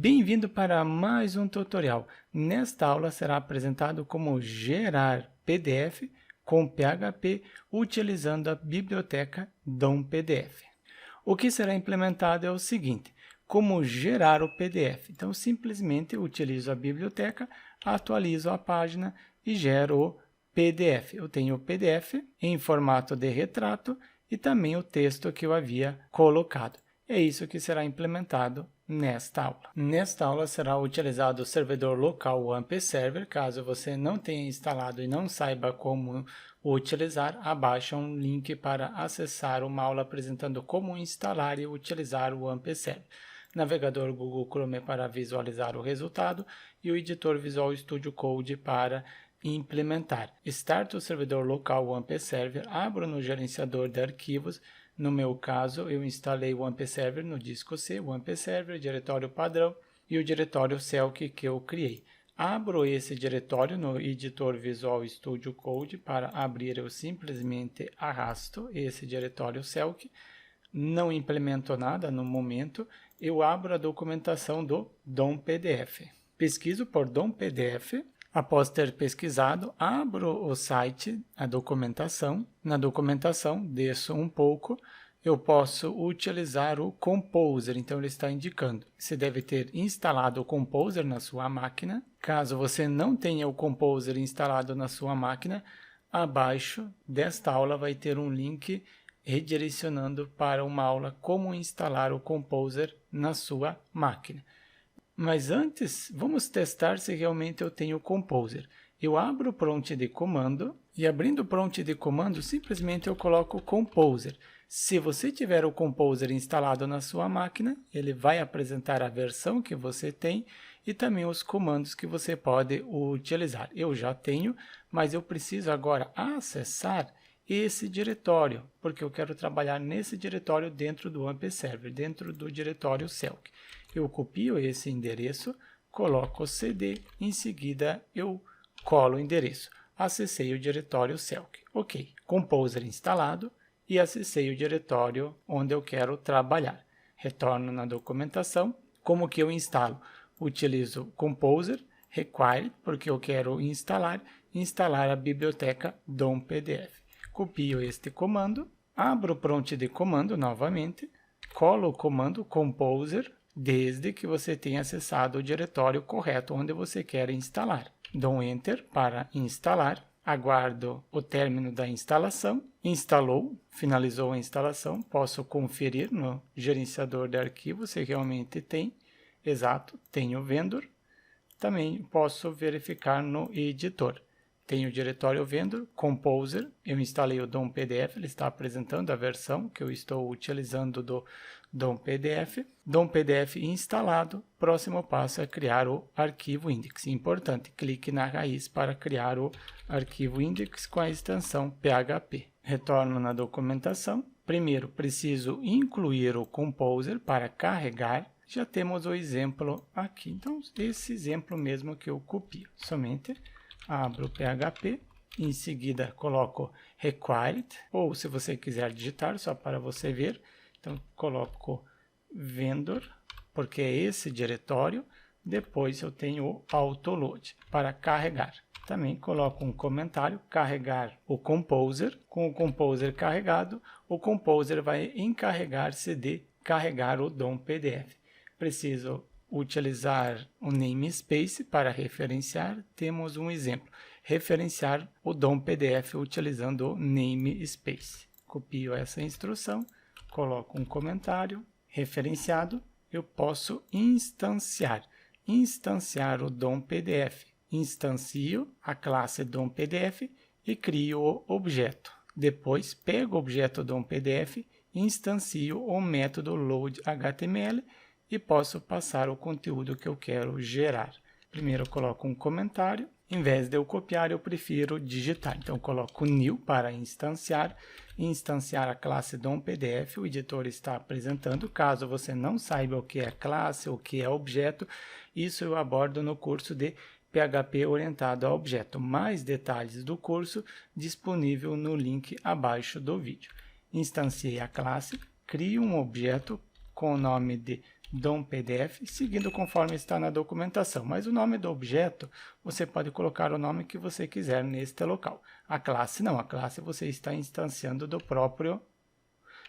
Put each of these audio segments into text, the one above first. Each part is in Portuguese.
Bem-vindo para mais um tutorial. Nesta aula será apresentado como gerar PDF com PHP utilizando a biblioteca DOM-PDF. O que será implementado é o seguinte: como gerar o PDF. Então, simplesmente utilizo a biblioteca, atualizo a página e gero o PDF. Eu tenho o PDF em formato de retrato e também o texto que eu havia colocado. É isso que será implementado nesta aula. Nesta aula será utilizado o servidor local WAMP Server. Caso você não tenha instalado e não saiba como utilizar, abaixa um link para acessar uma aula apresentando como instalar e utilizar o WAMP Server. Navegador Google Chrome para visualizar o resultado e o editor Visual Studio Code para implementar. Start o servidor local WAMP Server, abro no gerenciador de arquivos. No meu caso, eu instalei o WAMP Server no disco C, WAMP Server, diretório padrão e o diretório Celk que eu criei. Abro esse diretório no editor Visual Studio Code. Para abrir, eu simplesmente arrasto esse diretório Celk. Não implemento nada no momento. Eu abro a documentação do DOM-PDF. Pesquiso por DOM-PDF. Após ter pesquisado, abro o site, a documentação. Na documentação, desço um pouco, eu posso utilizar o Composer. Então, ele está indicando que você deve ter instalado o Composer na sua máquina. Caso você não tenha o Composer instalado na sua máquina, abaixo desta aula vai ter um link redirecionando para uma aula como instalar o Composer na sua máquina. Mas antes, vamos testar se realmente eu tenho o Composer. Eu abro o prompt de comando e abrindo o prompt de comando, simplesmente eu coloco Composer. Se você tiver o Composer instalado na sua máquina, ele vai apresentar a versão que você tem e também os comandos que você pode utilizar. Eu já tenho, mas eu preciso agora acessar esse diretório, porque eu quero trabalhar nesse diretório dentro do WAMP Server, dentro do diretório Celk. Eu copio esse endereço, coloco o CD, em seguida eu colo o endereço. Acessei o diretório Celk. Ok, Composer instalado e acessei o diretório onde eu quero trabalhar. Retorno na documentação. Como que eu instalo? Utilizo Composer, Required, porque eu quero instalar a biblioteca DOM-PDF. Copio este comando, abro o prompt de comando novamente, colo o comando Composer, desde que você tenha acessado o diretório correto onde você quer instalar. Dou Enter para instalar, aguardo o término da instalação, instalou, finalizou a instalação, posso conferir no gerenciador de arquivos se realmente tem, exato, tenho vendor, também posso verificar no editor. Tenho o diretório vendor, Composer, eu instalei o DOM-PDF, ele está apresentando a versão que eu estou utilizando do DOM-PDF. DOM-PDF instalado, próximo passo é criar o arquivo index. Importante, clique na raiz para criar o arquivo index com a extensão PHP. Retorno na documentação. Primeiro, preciso incluir o Composer para carregar. Já temos o exemplo aqui, então esse exemplo mesmo que eu copio, somente abro o PHP, em seguida coloco Required, ou se você quiser digitar, só para você ver, então coloco Vendor, porque é esse diretório, depois eu tenho o Autoload, para carregar. Também coloco um comentário, carregar o Composer, com o Composer carregado, o Composer vai encarregar-se de carregar o DOM-PDF. Preciso utilizar o namespace para referenciar, temos um exemplo, referenciar o DOM-PDF utilizando o namespace. Copio essa instrução, coloco um comentário, referenciado, eu posso instanciar o DOM-PDF. Instancio a classe DOM-PDF e crio o objeto. Depois, pego o objeto DOM-PDF, instancio o método load.html e posso passar o conteúdo que eu quero gerar. Primeiro eu coloco um comentário, em vez de eu copiar eu prefiro digitar. Então eu coloco new para instanciar a classe DOM-PDF, o editor está apresentando. Caso você não saiba o que é classe, o que é objeto, isso eu abordo no curso de PHP orientado a objeto. Mais detalhes do curso disponível no link abaixo do vídeo. Instanciei a classe, crio um objeto com o nome de DOM.pdf, seguindo conforme está na documentação. Mas o nome do objeto, você pode colocar o nome que você quiser neste local. A classe não, a classe você está instanciando do próprio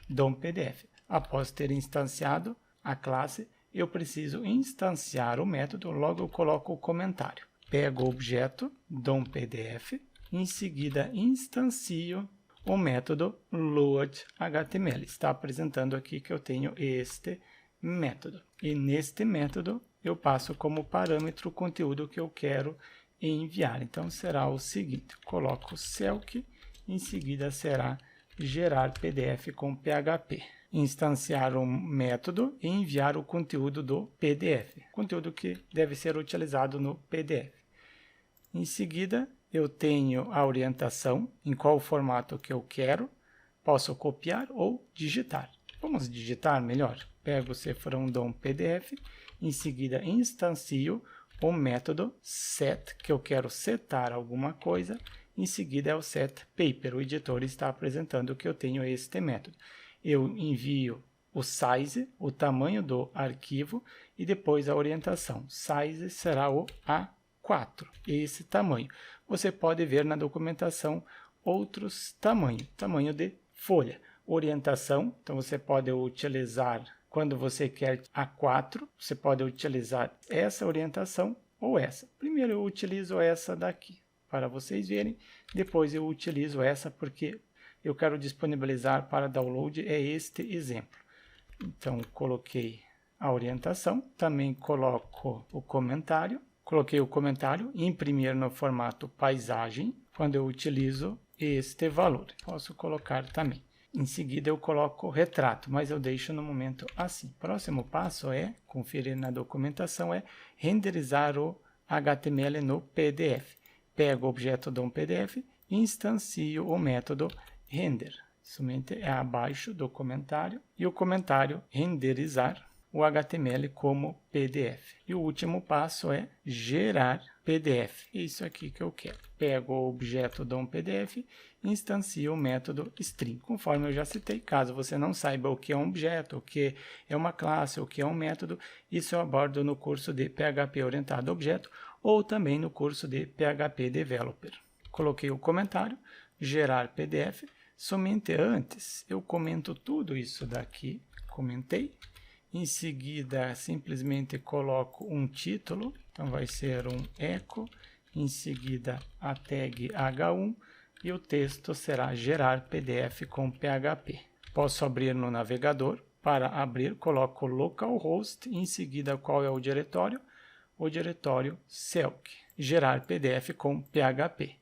DOM.pdf. Após ter instanciado a classe, eu preciso instanciar o método, logo eu coloco o comentário. Pego o objeto DOM.pdf, em seguida instancio o método load.html. Está apresentando aqui que eu tenho este método. E neste método eu passo como parâmetro o conteúdo que eu quero enviar. Então será o seguinte, coloco selk, em seguida será gerar PDF com PHP. Instanciar um método e enviar o conteúdo do PDF. Conteúdo que deve ser utilizado no PDF. Em seguida, eu tenho a orientação, em qual formato que eu quero. Posso copiar ou digitar. Vamos digitar melhor. Pego o cifrão DOM.pdf, em seguida instancio o método set, que eu quero setar alguma coisa. Em seguida é o setPaper. O editor está apresentando que eu tenho este método. Eu envio o size, o tamanho do arquivo, e depois a orientação. Size será o A4, esse tamanho. Você pode ver na documentação outros tamanhos, tamanho de folha. Orientação, então você pode utilizar, quando você quer A4, você pode utilizar essa orientação ou essa. Primeiro eu utilizo essa daqui, para vocês verem, depois eu utilizo essa porque eu quero disponibilizar para download, é este exemplo. Então, coloquei a orientação, também coloco o comentário. Coloquei o comentário, imprimir no formato paisagem, quando eu utilizo este valor. Posso colocar também. Em seguida, eu coloco o retrato, mas eu deixo no momento assim. Próximo passo é, conferir na documentação, é renderizar o HTML no PDF. Pego o objeto DOM.pdf e instancio o método render. Somente é abaixo do comentário. E o comentário renderizar o HTML como PDF. E o último passo é gerar PDF. Isso aqui que eu quero. Pego o objeto DOM.pdf e instancio o método string. Conforme eu já citei, caso você não saiba o que é um objeto, o que é uma classe, o que é um método, isso eu abordo no curso de PHP orientado a objeto ou também no curso de PHP Developer. Coloquei o comentário, gerar PDF. Somente antes eu comento tudo isso daqui, comentei. Em seguida, simplesmente coloco um título, então vai ser um echo. Em seguida, a tag H1 e o texto será gerar PDF com PHP. Posso abrir no navegador. Para abrir, coloco localhost, em seguida qual é o diretório? O diretório selk, gerar PDF com PHP.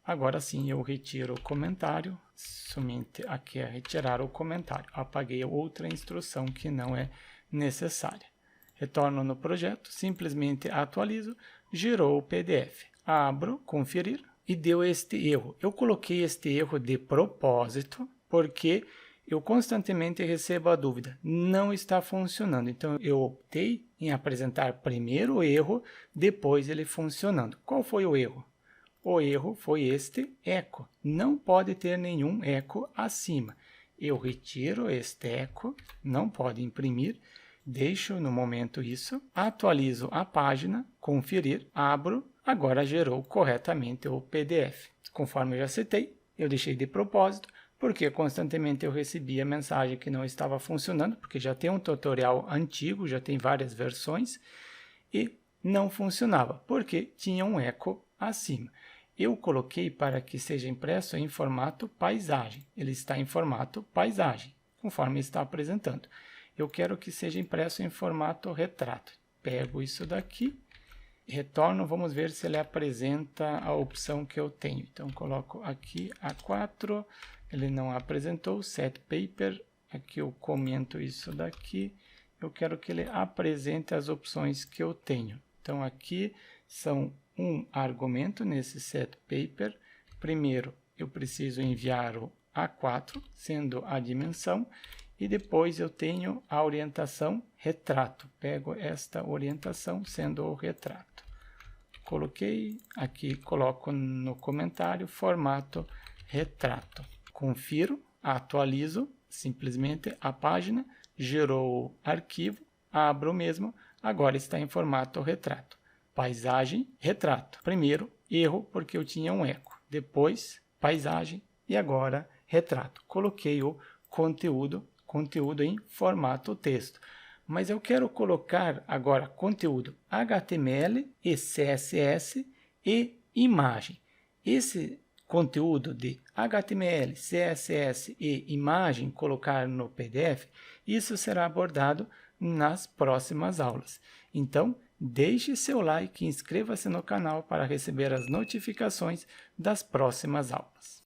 Agora sim eu retiro o comentário, somente aqui é retirar o comentário. Apaguei outra instrução que não é necessária. Retorno no projeto, simplesmente atualizo, gerou o PDF. Abro, conferir e deu este erro. Eu coloquei este erro de propósito porque eu constantemente recebo a dúvida, não está funcionando. Então eu optei em apresentar primeiro o erro, depois ele funcionando. Qual foi o erro? O erro foi este echo. Não pode ter nenhum echo acima. Eu retiro este echo, não pode imprimir, deixo no momento isso, atualizo a página, conferir, abro, agora gerou corretamente o PDF. Conforme eu já citei, eu deixei de propósito, porque constantemente eu recebia mensagem que não estava funcionando, porque já tem um tutorial antigo, já tem várias versões, e não funcionava, porque tinha um echo acima. Eu coloquei para que seja impresso em formato paisagem. Ele está em formato paisagem, conforme está apresentando. Eu quero que seja impresso em formato retrato. Pego isso daqui, retorno, vamos ver se ele apresenta a opção que eu tenho. Então, coloco aqui A4, ele não apresentou, setPaper, aqui eu comento isso daqui. Eu quero que ele apresente as opções que eu tenho. Então, aqui são um argumento nesse setPaper. Primeiro, eu preciso enviar o A4, sendo a dimensão, e depois eu tenho a orientação retrato. Pego esta orientação, sendo o retrato. Coloquei, aqui coloco no comentário, formato retrato. Confiro, atualizo, simplesmente a página, gerou o arquivo, abro o mesmo, agora está em formato retrato. Paisagem, retrato. Primeiro, erro porque eu tinha um eco. Depois, paisagem e agora retrato. Coloquei o conteúdo em formato texto. Mas eu quero colocar agora conteúdo HTML e CSS e imagem. Esse conteúdo de HTML, CSS e imagem, colocar no PDF, isso será abordado nas próximas aulas. Então, deixe seu like e inscreva-se no canal para receber as notificações das próximas aulas.